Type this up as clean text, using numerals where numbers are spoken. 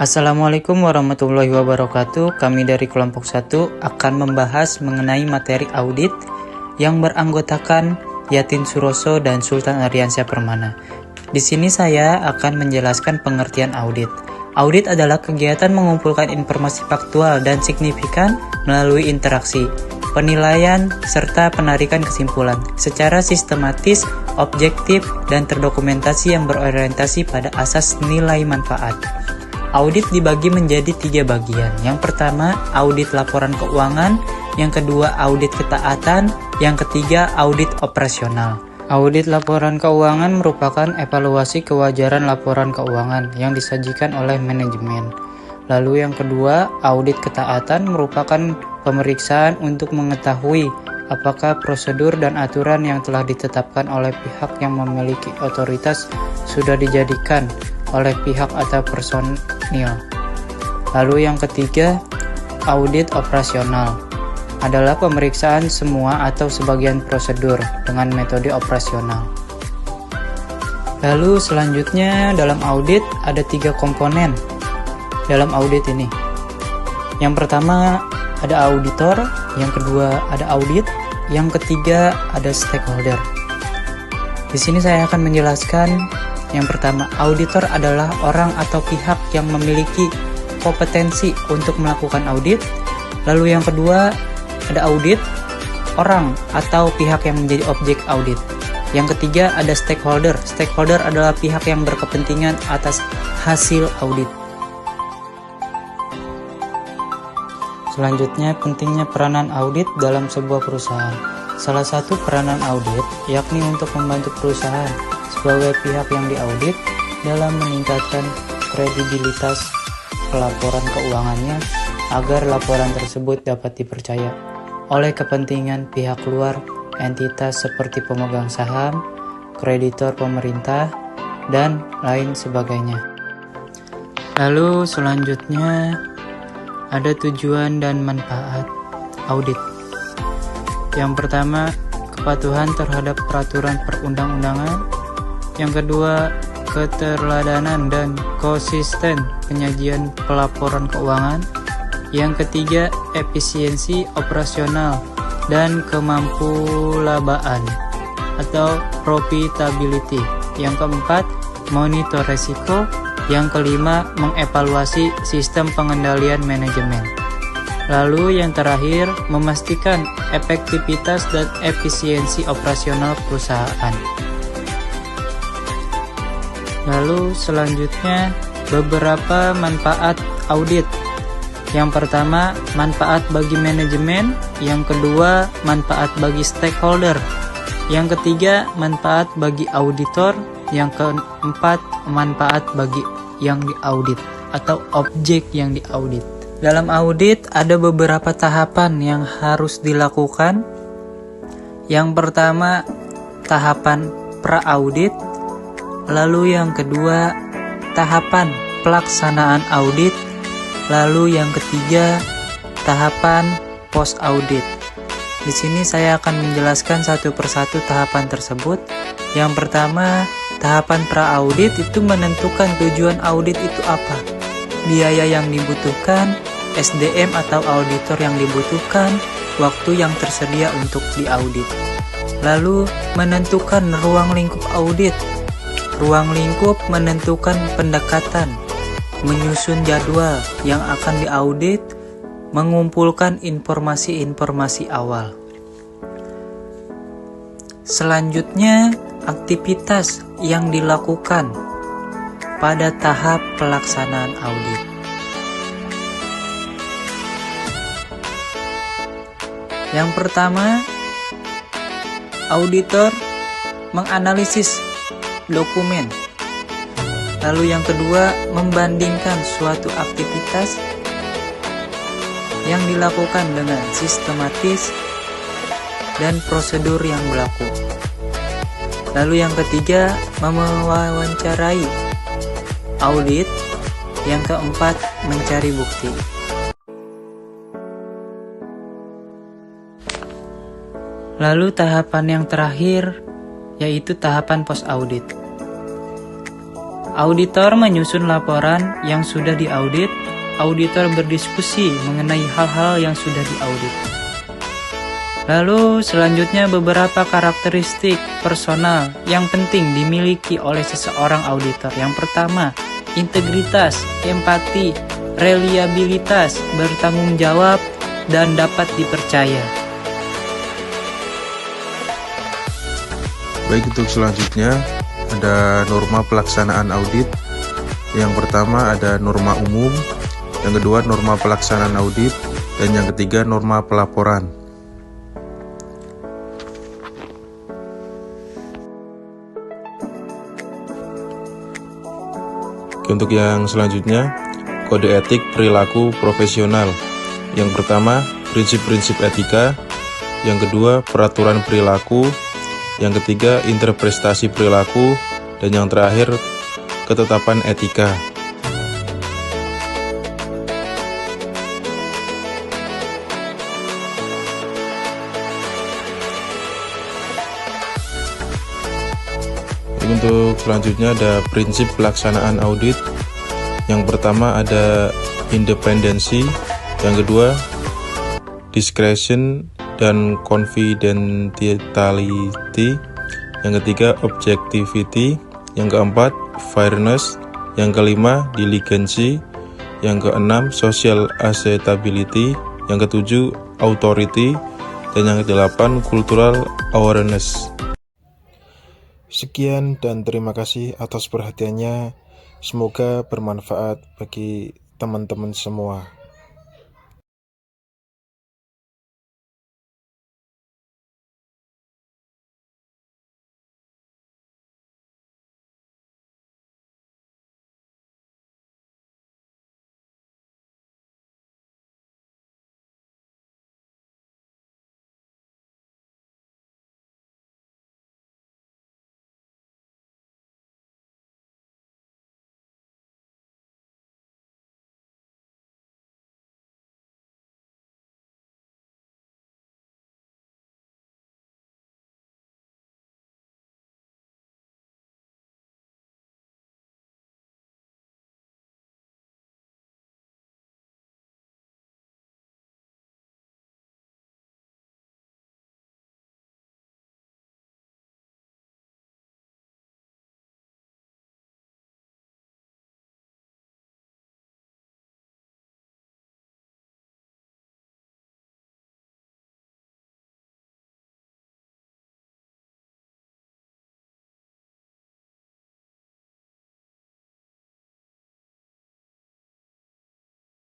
Assalamualaikum warahmatullahi wabarakatuh. Kami dari kelompok 1 akan membahas mengenai materi audit yang beranggotakan Yatin Suroso dan Sultan Ardiansyah Permana. Di sini saya akan menjelaskan pengertian audit. Audit adalah kegiatan mengumpulkan informasi faktual dan signifikan melalui interaksi, penilaian, serta penarikan kesimpulan secara sistematis, objektif, dan terdokumentasi yang berorientasi pada asas nilai manfaat. Audit dibagi menjadi 3 bagian. Yang pertama, audit laporan keuangan. Yang kedua, audit ketaatan. Yang ketiga, audit operasional. Audit laporan keuangan merupakan evaluasi kewajaran laporan keuangan yang disajikan oleh manajemen. Lalu yang kedua, audit ketaatan merupakan pemeriksaan untuk mengetahui apakah prosedur dan aturan yang telah ditetapkan oleh pihak yang memiliki otoritas sudah dijadikan oleh pihak atau personil. Lalu yang ketiga, audit operasional adalah pemeriksaan semua atau sebagian prosedur dengan metode operasional. Lalu selanjutnya dalam audit ada 3 komponen dalam audit ini. Yang pertama ada auditor, yang kedua ada audit, yang ketiga ada stakeholder. Di sini saya akan menjelaskan. Yang pertama, auditor adalah orang atau pihak yang memiliki kompetensi untuk melakukan audit. Lalu yang kedua, ada audit, orang atau pihak yang menjadi objek audit. Yang ketiga, ada stakeholder. Stakeholder adalah pihak yang berkepentingan atas hasil audit. Selanjutnya, pentingnya peranan audit dalam sebuah perusahaan. Salah satu peranan audit yakni untuk membantu perusahaan sebagai pihak yang diaudit dalam meningkatkan kredibilitas pelaporan keuangannya agar laporan tersebut dapat dipercaya oleh kepentingan pihak luar, entitas seperti pemegang saham, kreditor pemerintah, dan lain sebagainya. Lalu selanjutnya ada tujuan dan manfaat audit. Yang pertama, kepatuhan terhadap peraturan perundang-undangan. Yang kedua, keterladanan dan konsisten penyajian pelaporan keuangan. Yang ketiga, efisiensi operasional dan kemampuan atau profitability. Yang keempat, monitor resiko. Yang kelima, mengevaluasi sistem pengendalian manajemen. Lalu yang terakhir, memastikan efektivitas dan efisiensi operasional perusahaan. Lalu selanjutnya beberapa manfaat audit. Yang pertama, manfaat bagi manajemen. Yang kedua, manfaat bagi stakeholder. Yang ketiga, manfaat bagi auditor. Yang keempat, manfaat bagi yang diaudit atau objek yang diaudit. Dalam audit ada beberapa tahapan yang harus dilakukan. Yang pertama, tahapan pra-audit. Lalu yang kedua, tahapan pelaksanaan audit. Lalu yang ketiga, tahapan post-audit. Di sini saya akan menjelaskan satu persatu tahapan tersebut. Yang pertama, tahapan pra-audit itu menentukan tujuan audit itu apa, biaya yang dibutuhkan, SDM atau auditor yang dibutuhkan, waktu yang tersedia untuk diaudit. Lalu menentukan ruang lingkup audit. Ruang lingkup menentukan pendekatan, menyusun jadwal yang akan diaudit, mengumpulkan informasi-informasi awal. Selanjutnya, aktivitas yang dilakukan pada tahap pelaksanaan audit. Yang pertama, auditor menganalisis dokumen. Lalu yang kedua, membandingkan suatu aktivitas yang dilakukan dengan sistematis dan prosedur yang berlaku. Lalu yang ketiga, mewawancarai audit. Yang keempat, mencari bukti. Lalu tahapan yang terakhir yaitu tahapan post audit. Auditor menyusun laporan yang sudah diaudit. Auditor berdiskusi mengenai hal-hal yang sudah diaudit. Lalu selanjutnya beberapa karakteristik personal yang penting dimiliki oleh seseorang auditor. Yang pertama, integritas, empati, reliabilitas, bertanggung jawab, dan dapat dipercaya. Baik, untuk selanjutnya ada norma pelaksanaan audit. Yang pertama ada norma umum, yang kedua norma pelaksanaan audit, dan yang ketiga norma pelaporan. Untuk yang selanjutnya, kode etik perilaku profesional. Yang pertama, prinsip-prinsip etika. Yang kedua, peraturan perilaku. Yang ketiga, interpretasi perilaku. Dan yang terakhir, ketetapan etika. Untuk selanjutnya ada prinsip pelaksanaan audit. Yang pertama ada independensi, yang kedua discretion dan confidentiality, yang ketiga objectivity, yang keempat fairness, yang kelima diligency, yang keenam social acceptability, yang ketujuh authority, dan yang kedelapan cultural awareness. Sekian dan terima kasih atas perhatiannya. Semoga bermanfaat bagi teman-teman semua.